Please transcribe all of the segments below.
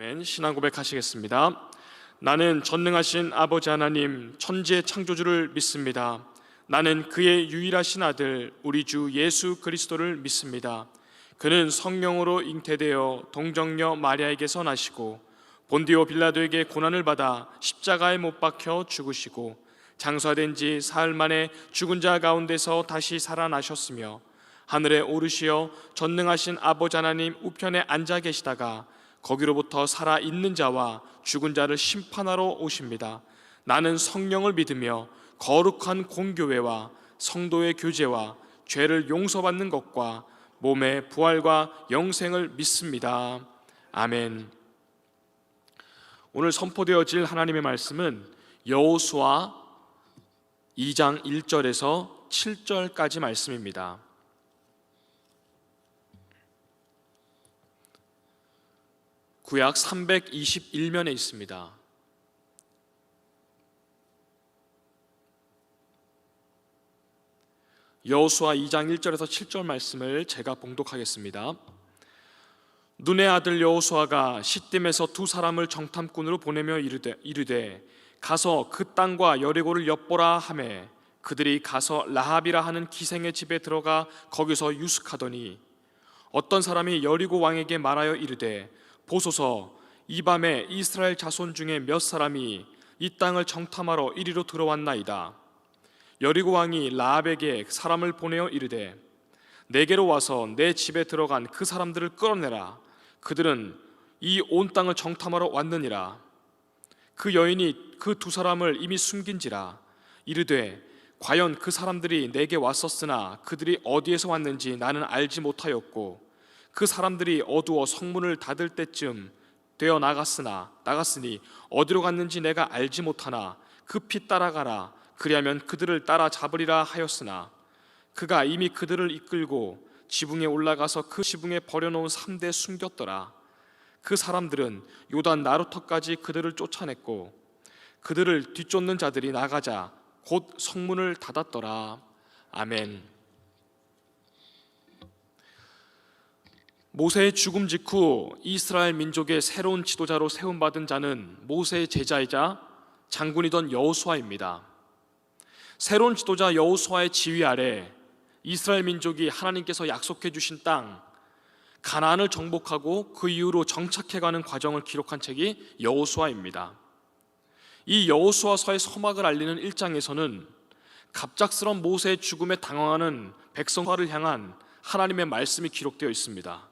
아멘. 신앙 고백하시겠습니다. 나는 전능하신 아버지 하나님 천지의 창조주를 믿습니다. 나는 그의 유일하신 아들 우리 주 예수 그리스도를 믿습니다. 그는 성령으로 잉태되어 동정녀 마리아에게서 나시고 본디오 빌라도에게 고난을 받아 십자가에 못 박혀 죽으시고 장사된 지 사흘 만에 죽은 자 가운데서 다시 살아나셨으며 하늘에 오르시어 전능하신 아버지 하나님 우편에 앉아 계시다가 거기로부터 살아있는 자와 죽은 자를 심판하러 오십니다. 나는 성령을 믿으며 거룩한 공교회와 성도의 교제와 죄를 용서받는 것과 몸의 부활과 영생을 믿습니다. 아멘. 오늘 선포되어질 하나님의 말씀은 여호수아 2장 1절에서 7절까지 말씀입니다. 구약 321면에 있습니다. 여호수아 2장 1절에서 7절 말씀을 제가 봉독하겠습니다. 눈의 아들 여호수아가 시딤에서 두 사람을 정탐꾼으로 보내며 이르되 가서 그 땅과 여리고를 엿보라 하매 그들이 가서 라합이라 하는 기생의 집에 들어가 거기서 유숙하더니 어떤 사람이 여리고 왕에게 말하여 이르되 보소서, 이 밤에 이스라엘 자손 중에 몇 사람이 이 땅을 정탐하러 이리로 들어왔나이다. 여리고 왕이 라합에게 사람을 보내어 이르되 내게로 와서 내 집에 들어간 그 사람들을 끌어내라. 그들은 이 온 땅을 정탐하러 왔느니라. 그 여인이 그 두 사람을 이미 숨긴지라. 이르되 과연 그 사람들이 내게 왔었으나 그들이 어디에서 왔는지 나는 알지 못하였고 그 사람들이 어두워 성문을 닫을 때쯤 되어 나갔으니 어디로 갔는지 내가 알지 못하나 급히 따라가라. 그리하면 그들을 따라 잡으리라 하였으나 그가 이미 그들을 이끌고 지붕에 올라가서 그 지붕에 버려놓은 3대 숨겼더라. 그 사람들은 요단 나루터까지 그들을 쫓아냈고 그들을 뒤쫓는 자들이 나가자 곧 성문을 닫았더라. 아멘. 모세의 죽음 직후 이스라엘 민족의 새로운 지도자로 세움받은 자는 모세의 제자이자 장군이던 여호수아입니다. 새로운 지도자 여호수아의 지휘 아래 이스라엘 민족이 하나님께서 약속해 주신 땅 가나안을 정복하고 그 이후로 정착해가는 과정을 기록한 책이 여호수아입니다. 이 여호수아서의 서막을 알리는 1장에서는 갑작스런 모세의 죽음에 당황하는 백성화를 향한 하나님의 말씀이 기록되어 있습니다.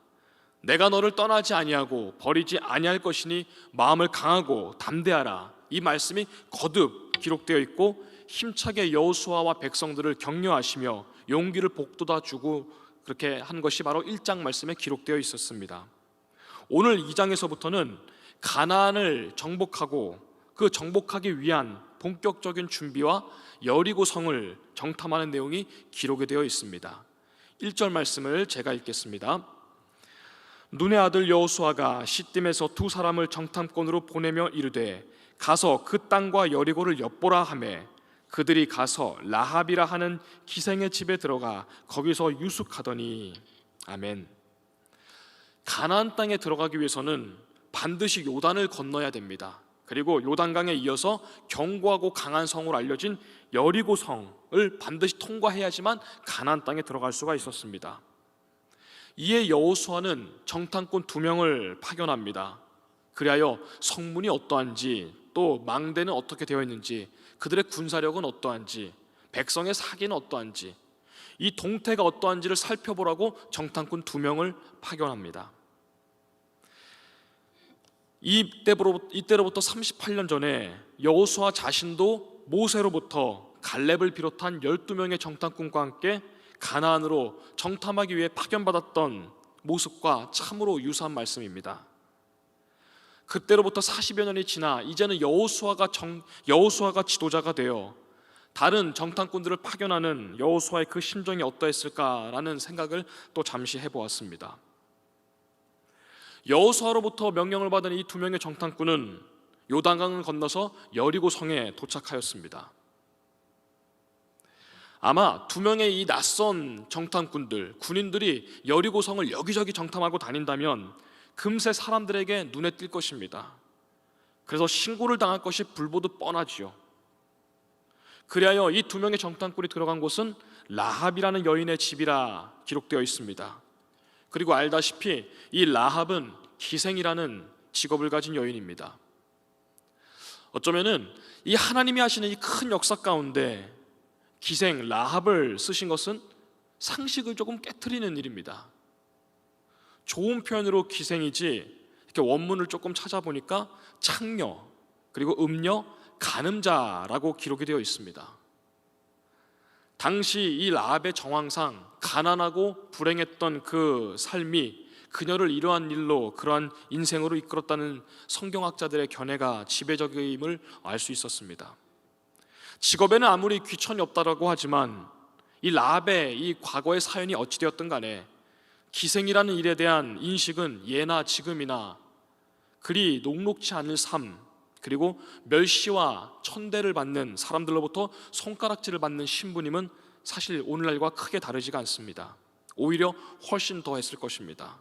내가 너를 떠나지 아니하고 버리지 아니할 것이니 마음을 강하고 담대하라. 이 말씀이 거듭 기록되어 있고 힘차게 여호수아와 백성들을 격려하시며 용기를 북돋아 주고 그렇게 한 것이 바로 1장 말씀에 기록되어 있었습니다. 오늘 2장에서부터는 가나안을 정복하고 그 정복하기 위한 본격적인 준비와 여리고성을 정탐하는 내용이 기록이 되어 있습니다. 1절 말씀을 제가 읽겠습니다. 눈의 아들 여호수아가 시딤에서 두 사람을 정탐꾼으로 보내며 이르되 가서 그 땅과 여리고를 엿보라 하매 그들이 가서 라합이라 하는 기생의 집에 들어가 거기서 유숙하더니. 아멘. 가나안 땅에 들어가기 위해서는 반드시 요단을 건너야 됩니다. 그리고 요단강에 이어서 견고하고 강한 성으로 알려진 여리고성을 반드시 통과해야지만 가나안 땅에 들어갈 수가 있었습니다. 이에 여호수아는 정탐꾼 2명을 파견합니다. 그리하여 성문이 어떠한지, 또 망대는 어떻게 되어 있는지, 그들의 군사력은 어떠한지, 백성의 사기는 어떠한지, 이 동태가 어떠한지를 살펴보라고 정탐꾼 2명을 파견합니다. 이때로부터 38년 전에 여호수아 자신도 모세로부터 갈렙을 비롯한 12명의 정탐꾼과 함께 가나안으로 정탐하기 위해 파견받았던 모습과 참으로 유사한 말씀입니다. 그때로부터 40여 년이 지나 이제는 여호수아가 지도자가 되어 다른 정탐꾼들을 파견하는 여호수아의 그 심정이 어떠했을까라는 생각을 또 잠시 해보았습니다. 여호수아로부터 명령을 받은 이 2명의 정탐꾼은 요단강을 건너서 여리고성에 도착하였습니다. 아마 2명의 이 낯선 정탐꾼들, 군인들이 여리고성을 여기저기 정탐하고 다닌다면 금세 사람들에게 눈에 띌 것입니다. 그래서 신고를 당할 것이 불보듯 뻔하지요. 그리하여 이 두 명의 정탐꾼이 들어간 곳은 라합이라는 여인의 집이라 기록되어 있습니다. 그리고 알다시피 이 라합은 기생이라는 직업을 가진 여인입니다. 어쩌면은 이 하나님이 하시는 이 큰 역사 가운데 기생 라합을 쓰신 것은 상식을 조금 깨트리는 일입니다. 좋은 표현으로 기생이지, 이렇게 원문을 조금 찾아보니까 창녀, 그리고 음녀, 간음자라고 기록이 되어 있습니다. 당시 이 라합의 정황상 가난하고 불행했던 그 삶이 그녀를 이러한 일로, 그러한 인생으로 이끌었다는 성경학자들의 견해가 지배적임을 알 수 있었습니다. 직업에는 아무리 귀천이 없다라고 하지만 이 라합의 이 과거의 사연이 어찌되었든 간에 기생이라는 일에 대한 인식은 예나 지금이나 그리 녹록지 않을 삶, 그리고 멸시와 천대를 받는 사람들로부터 손가락질을 받는 신부님은 사실 오늘날과 크게 다르지가 않습니다. 오히려 훨씬 더 했을 것입니다.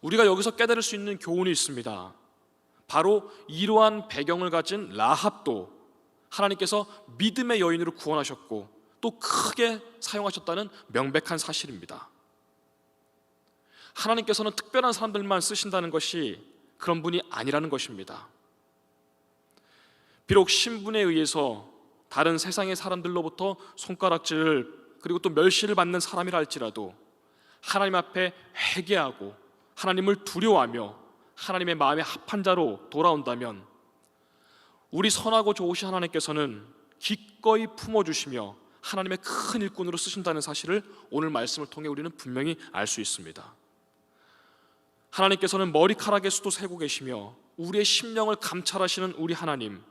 우리가 여기서 깨달을 수 있는 교훈이 있습니다. 바로 이러한 배경을 가진 라합도 하나님께서 믿음의 여인으로 구원하셨고 또 크게 사용하셨다는 명백한 사실입니다. 하나님께서는 특별한 사람들만 쓰신다는 것이 그런 분이 아니라는 것입니다. 비록 신분에 의해서 다른 세상의 사람들로부터 손가락질을, 그리고 또 멸시를 받는 사람이라 할지라도 하나님 앞에 회개하고 하나님을 두려워하며 하나님의 마음에 합한 자로 돌아온다면 우리 선하고 좋으신 하나님께서는 기꺼이 품어주시며 하나님의 큰 일꾼으로 쓰신다는 사실을 오늘 말씀을 통해 우리는 분명히 알 수 있습니다. 하나님께서는 머리카락의 수도 세고 계시며 우리의 심령을 감찰하시는 우리 하나님,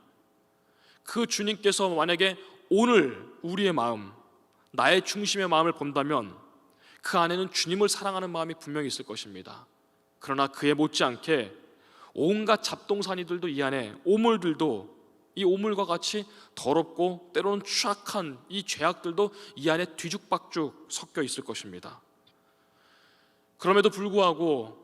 그 주님께서 만약에 오늘 우리의 마음, 나의 중심의 마음을 본다면 그 안에는 주님을 사랑하는 마음이 분명히 있을 것입니다. 그러나 그에 못지않게 온갖 잡동사니들도 이 안에, 오물들도, 이 오물과 같이 더럽고 때로는 추악한 이 죄악들도 이 안에 뒤죽박죽 섞여 있을 것입니다. 그럼에도 불구하고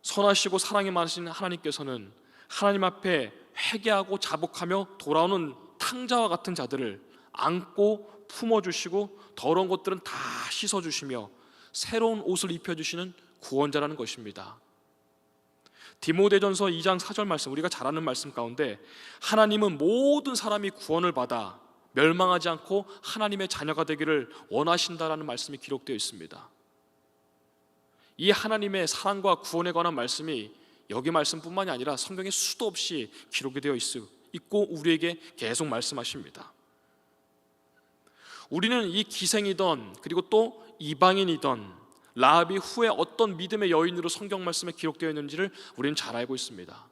선하시고 사랑이 많으신 하나님께서는 하나님 앞에 회개하고 자복하며 돌아오는 탕자와 같은 자들을 안고 품어주시고 더러운 것들은 다 씻어주시며 새로운 옷을 입혀주시는 구원자라는 것입니다. 디모데전서 2장 4절 말씀, 우리가 잘 아는 말씀 가운데 하나님은 모든 사람이 구원을 받아 멸망하지 않고 하나님의 자녀가 되기를 원하신다라는 말씀이 기록되어 있습니다. 이 하나님의 사랑과 구원에 관한 말씀이 여기 말씀뿐만이 아니라 성경에 수도 없이 기록이 되어 있고 우리에게 계속 말씀하십니다. 우리는 이 기생이던 그리고 또 이방인이던 라합이 후에 어떤 믿음의 여인으로 성경 말씀에 기록되어 있는지를 우리는 잘 알고 있습니다.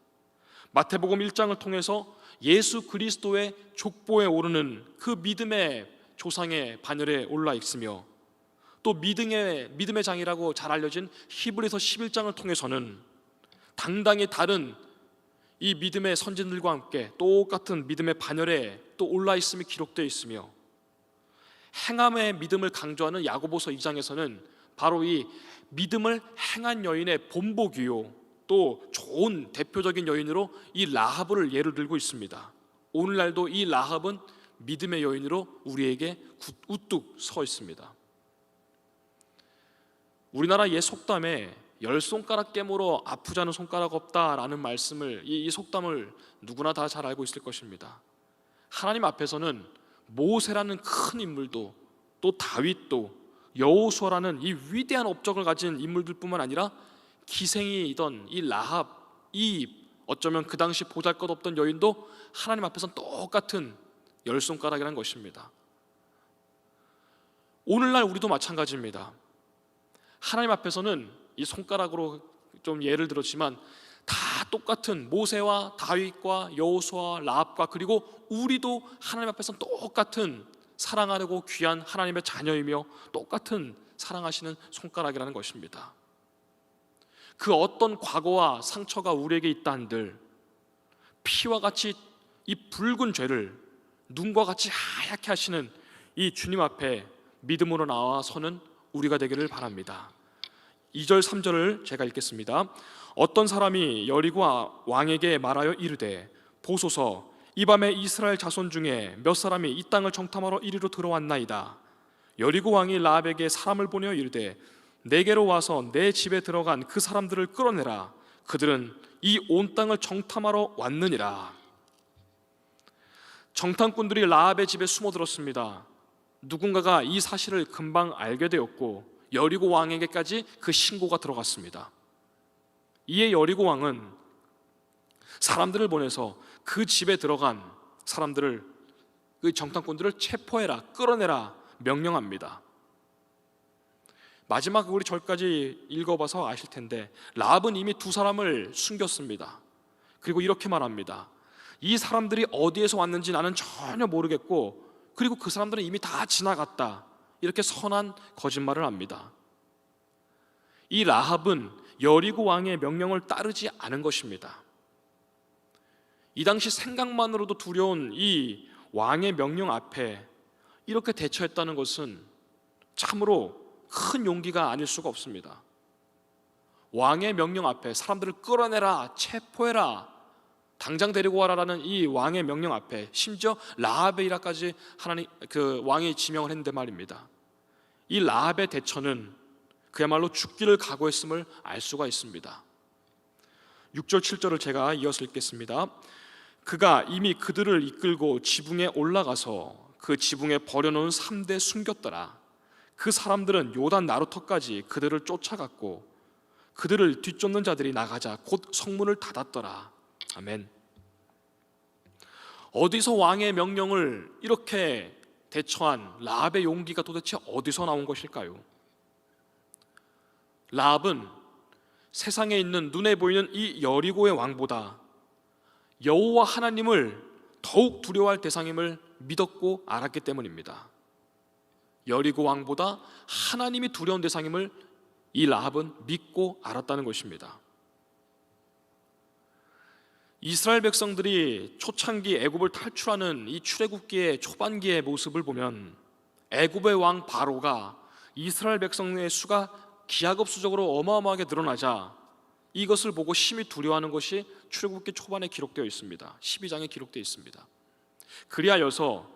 마태복음 1장을 통해서 예수 그리스도의 족보에 오르는 그 믿음의 조상의 반열에 올라 있으며 또 믿음의 장이라고 잘 알려진 히브리서 11장을 통해서는 당당히 다른 이 믿음의 선진들과 함께 똑같은 믿음의 반열에 또 올라 있음이 기록되어 있으며 행함의 믿음을 강조하는 야고보서 2장에서는 바로 이 믿음을 행한 여인의 본보기요 또 좋은 대표적인 여인으로 이 라합을 예를 들고 있습니다. 오늘날도 이 라합은 믿음의 여인으로 우리에게 우뚝 서 있습니다. 우리나라 옛 속담에 10손가락 깨물어 아프지 않은 손가락 없다라는 말씀을, 이 속담을 누구나 다 잘 알고 있을 것입니다. 하나님 앞에서는 모세라는 큰 인물도 또 다윗도 여호수아라는 이 위대한 업적을 가진 인물들뿐만 아니라 기생이던 이 라합, 이 어쩌면 그 당시 보잘것없던 여인도 하나님 앞에서는 똑같은 10손가락이라는 것입니다. 오늘날 우리도 마찬가지입니다. 하나님 앞에서는 이 손가락으로 좀 예를 들었지만 다 똑같은 모세와 다윗과 여호수아, 라합과 그리고 우리도 하나님 앞에서는 똑같은 사랑하고 귀한 하나님의 자녀이며 똑같은 사랑하시는 손가락이라는 것입니다. 그 어떤 과거와 상처가 우리에게 있다 한들 피와 같이 이 붉은 죄를 눈과 같이 하얗게 하시는 이 주님 앞에 믿음으로 나와서는 우리가 되기를 바랍니다. 2절 3절을 제가 읽겠습니다. 어떤 사람이 여리고 왕에게 말하여 이르되 보소서, 이 밤에 이스라엘 자손 중에 몇 사람이 이 땅을 정탐하러 이리로 들어왔나이다. 여리고 왕이 라합에게 사람을 보내어 이르되 내게로 와서 내 집에 들어간 그 사람들을 끌어내라. 그들은 이 온 땅을 정탐하러 왔느니라. 정탐꾼들이 라합의 집에 숨어들었습니다. 누군가가 이 사실을 금방 알게 되었고 여리고 왕에게까지 그 신고가 들어갔습니다. 이에 여리고 왕은 사람들을 보내서 그 집에 들어간 사람들을, 그 정탐꾼들을 체포해라, 끌어내라 명령합니다. 마지막 우리 절까지 읽어봐서 아실 텐데 라합은 이미 두 사람을 숨겼습니다. 그리고 이렇게 말합니다. 이 사람들이 어디에서 왔는지 나는 전혀 모르겠고 그리고 그 사람들은 이미 다 지나갔다, 이렇게 선한 거짓말을 합니다. 이 라합은 여리고 왕의 명령을 따르지 않은 것입니다. 이 당시 생각만으로도 두려운 이 왕의 명령 앞에 이렇게 대처했다는 것은 참으로 큰 용기가 아닐 수가 없습니다. 왕의 명령 앞에 사람들을 끌어내라, 체포해라, 당장 데리고 와라라는 이 왕의 명령 앞에 심지어 라합의 일화까지 하나님 그 왕이 지명을 했는데 말입니다. 이 라합의 대처는 그야말로 죽기를 각오했음을 알 수가 있습니다. 6절 7절을 제가 이어서 읽겠습니다. 그가 이미 그들을 이끌고 지붕에 올라가서 그 지붕에 버려놓은 3대 숨겼더라. 그 사람들은 요단 나루터까지 그들을 쫓아갔고 그들을 뒤쫓는 자들이 나가자 곧 성문을 닫았더라. 아멘. 어디서 왕의 명령을 이렇게 대처한 라합의 용기가 도대체 어디서 나온 것일까요? 라합은 세상에 있는 눈에 보이는 이 여리고의 왕보다 여호와 하나님을 더욱 두려워할 대상임을 믿었고 알았기 때문입니다. 여리고 왕보다 하나님이 두려운 대상임을 이 라합은 믿고 알았다는 것입니다. 이스라엘 백성들이 초창기 애굽을 탈출하는 이 출애굽기의 초반기의 모습을 보면 애굽의 왕 바로가 이스라엘 백성의 수가 기하급수적으로 어마어마하게 늘어나자 이것을 보고 심히 두려워하는 것이 출애굽기 초반에 기록되어 있습니다. 12장에 기록되어 있습니다. 그리하여서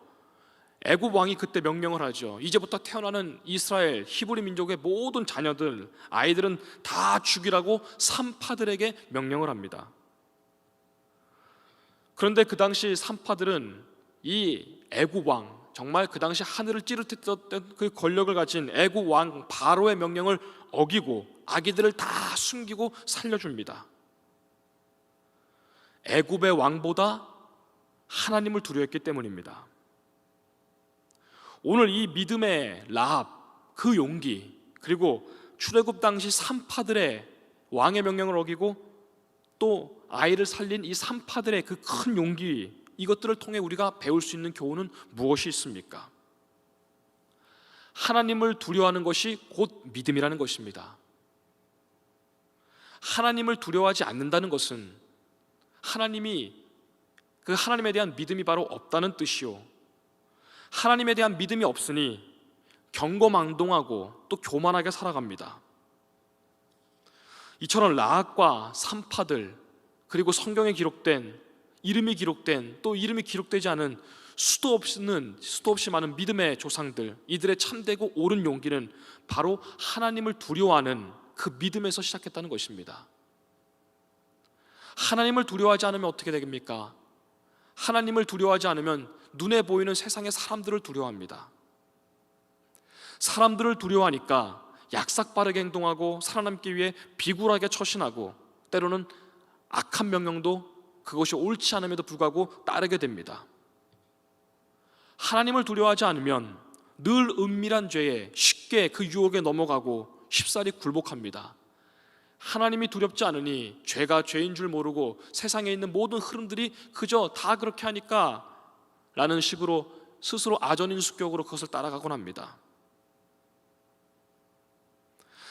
애굽 왕이 그때 명령을 하죠. 이제부터 태어나는 이스라엘 히브리 민족의 모든 자녀들, 아이들은 다 죽이라고 산파들에게 명령을 합니다. 그런데 그 당시 산파들은 이 애굽 왕, 정말 그 당시 하늘을 찌릿했던 그 권력을 가진 애굽 왕 바로의 명령을 어기고 아기들을 다 숨기고 살려줍니다. 애굽의 왕보다 하나님을 두려워했기 때문입니다. 오늘 이 믿음의 라합, 그 용기, 그리고 출애굽 당시 산파들의 왕의 명령을 어기고 또 아이를 살린 이 산파들의 그 큰 용기, 이것들을 통해 우리가 배울 수 있는 교훈은 무엇이 있습니까? 하나님을 두려워하는 것이 곧 믿음이라는 것입니다. 하나님을 두려워하지 않는다는 것은 하나님에 대한 믿음이 바로 없다는 뜻이요, 하나님에 대한 믿음이 없으니 경거망동하고 또 교만하게 살아갑니다. 이처럼 라합과 산파들, 그리고 성경에 기록된, 이름이 기록된, 또 이름이 기록되지 않은 수도 없이 많은 믿음의 조상들, 이들의 참되고 옳은 용기는 바로 하나님을 두려워하는 그 믿음에서 시작했다는 것입니다. 하나님을 두려워하지 않으면 어떻게 됩니까? 하나님을 두려워하지 않으면 눈에 보이는 세상의 사람들을 두려워합니다. 사람들을 두려워하니까 약삭빠르게 행동하고 살아남기 위해 비굴하게 처신하고 때로는 악한 명령도 그것이 옳지 않음에도 불구하고 따르게 됩니다. 하나님을 두려워하지 않으면 늘 은밀한 죄에 쉽게 그 유혹에 넘어가고 쉽사리 굴복합니다. 하나님이 두렵지 않으니 죄가 죄인 줄 모르고 세상에 있는 모든 흐름들이 그저 다 그렇게 하니까 라는 식으로 스스로 아전인수격으로 그것을 따라가곤 합니다.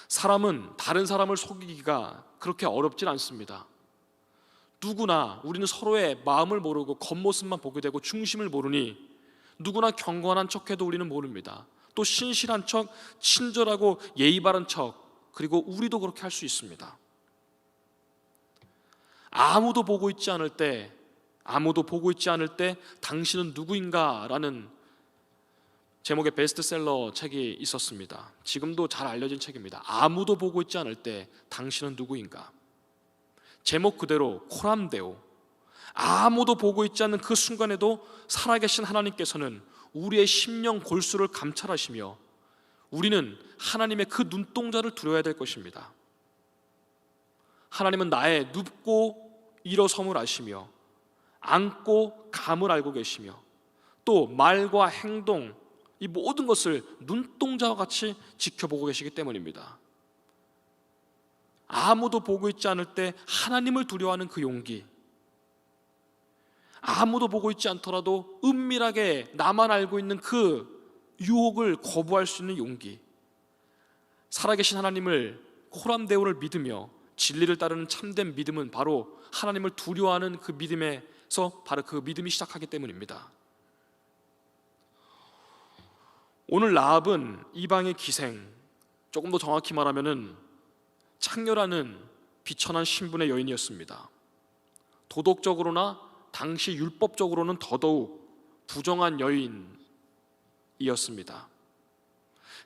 사람은 다른 사람을 속이기가 그렇게 어렵진 않습니다. 누구나 우리는 서로의 마음을 모르고 겉모습만 보게 되고 중심을 모르니 누구나 경건한 척해도 우리는 모릅니다. 또 신실한 척, 친절하고 예의 바른 척, 그리고 우리도 그렇게 할 수 있습니다. 아무도 보고 있지 않을 때 당신은 누구인가? 라는 제목의 베스트셀러 책이 있었습니다. 지금도 잘 알려진 책입니다. 아무도 보고 있지 않을 때 당신은 누구인가? 제목 그대로 코람데오, 아무도 보고 있지 않는 그 순간에도 살아계신 하나님께서는 우리의 심령 골수를 감찰하시며 우리는 하나님의 그 눈동자를 두려워야 될 것입니다. 하나님은 나의 눕고 일어섬을 아시며 앉고 감을 알고 계시며 또 말과 행동, 이 모든 것을 눈동자와 같이 지켜보고 계시기 때문입니다. 아무도 보고 있지 않을 때 하나님을 두려워하는 그 용기, 아무도 보고 있지 않더라도 은밀하게 나만 알고 있는 그 유혹을 거부할 수 있는 용기, 살아계신 하나님을 코람데오를 믿으며 진리를 따르는 참된 믿음은 바로 하나님을 두려워하는 그 믿음에서 바로 그 믿음이 시작하기 때문입니다. 오늘 라합은 이방의 기생, 조금 더 정확히 말하면 창녀라는 비천한 신분의 여인이었습니다. 도덕적으로나 당시 율법적으로는 더더욱 부정한 여인이었습니다.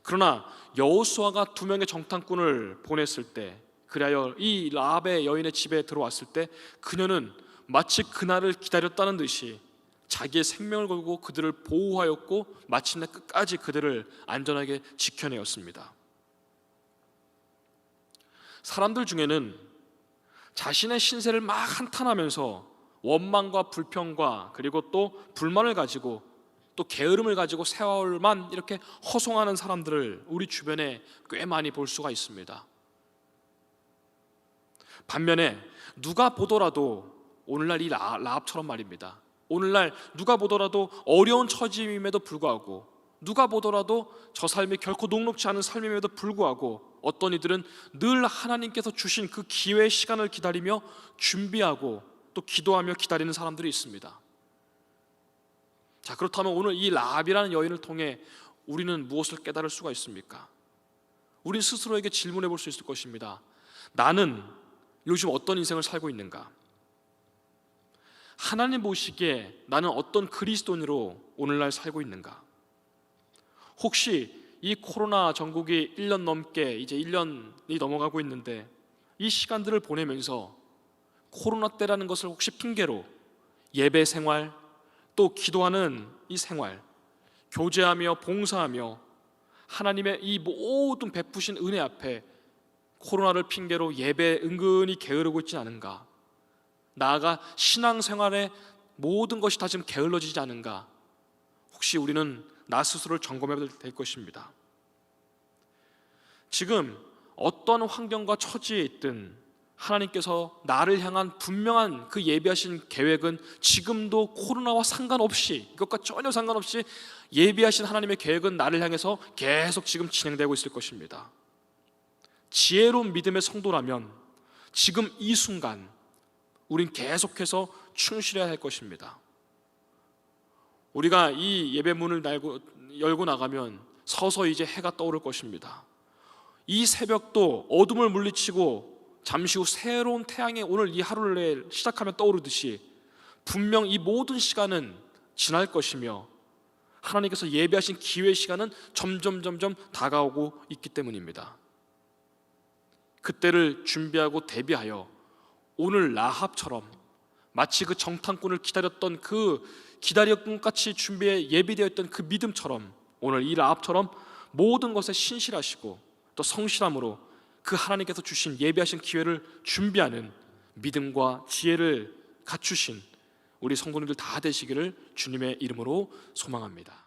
그러나 여호수아가 2명의 정탐꾼을 보냈을 때, 그리하여 이 라합의 여인의 집에 들어왔을 때 그녀는 마치 그날을 기다렸다는 듯이 자기의 생명을 걸고 그들을 보호하였고 마침내 끝까지 그들을 안전하게 지켜내었습니다. 사람들 중에는 자신의 신세를 막 한탄하면서 원망과 불평과 그리고 또 불만을 가지고 또 게으름을 가지고 세월만 이렇게 허송하는 사람들을 우리 주변에 꽤 많이 볼 수가 있습니다. 반면에 누가 보더라도 오늘날 이 라합처럼 말입니다. 오늘날 누가 보더라도 어려운 처지임에도 불구하고, 누가 보더라도 저 삶이 결코 녹록지 않은 삶임에도 불구하고 어떤 이들은 늘 하나님께서 주신 그 기회의 시간을 기다리며 준비하고 또 기도하며 기다리는 사람들이 있습니다. 자, 그렇다면 오늘 이 라합이라는 여인을 통해 우리는 무엇을 깨달을 수가 있습니까? 우리 스스로에게 질문해 볼 수 있을 것입니다. 나는 요즘 어떤 인생을 살고 있는가? 하나님 보시기에 나는 어떤 그리스도인으로 오늘날 살고 있는가? 혹시 이 코로나 전국이 1년 넘게 이제 1년이 넘어가고 있는데 이 시간들을 보내면서 코로나 때라는 것을 혹시 핑계로 예배 생활, 또 기도하는 이 생활, 교제하며 봉사하며 하나님의 이 모든 베푸신 은혜 앞에 코로나를 핑계로 예배 은근히 게으르고 있지 않은가? 나아가 신앙생활의 모든 것이 다 지금 게을러지지 않은가? 혹시 우리는 나 스스로를 점검해야 될 것입니다. 지금 어떤 환경과 처지에 있든 하나님께서 나를 향한 분명한 그 예비하신 계획은 지금도 코로나와 상관없이, 이것과 전혀 상관없이 예비하신 하나님의 계획은 나를 향해서 계속 지금 진행되고 있을 것입니다. 지혜로운 믿음의 성도라면 지금 이 순간 우린 계속해서 충실해야 할 것입니다. 우리가 이 예배문을 열고 나가면 서서히 이제 해가 떠오를 것입니다. 이 새벽도 어둠을 물리치고 잠시 후 새로운 태양이 오늘 이 하루를 시작하며 떠오르듯이 분명 이 모든 시간은 지날 것이며 하나님께서 예비하신 기회의 시간은 점점 다가오고 있기 때문입니다. 그때를 준비하고 대비하여 오늘 라합처럼 마치 그 정탐꾼을 기다렸던 그 기다렸던 같이 준비해 예비되어 있던 그 믿음처럼 오늘 이 라합처럼 모든 것에 신실하시고 또 성실함으로 그 하나님께서 주신 예비하신 기회를 준비하는 믿음과 지혜를 갖추신 우리 성도님들 다 되시기를 주님의 이름으로 소망합니다.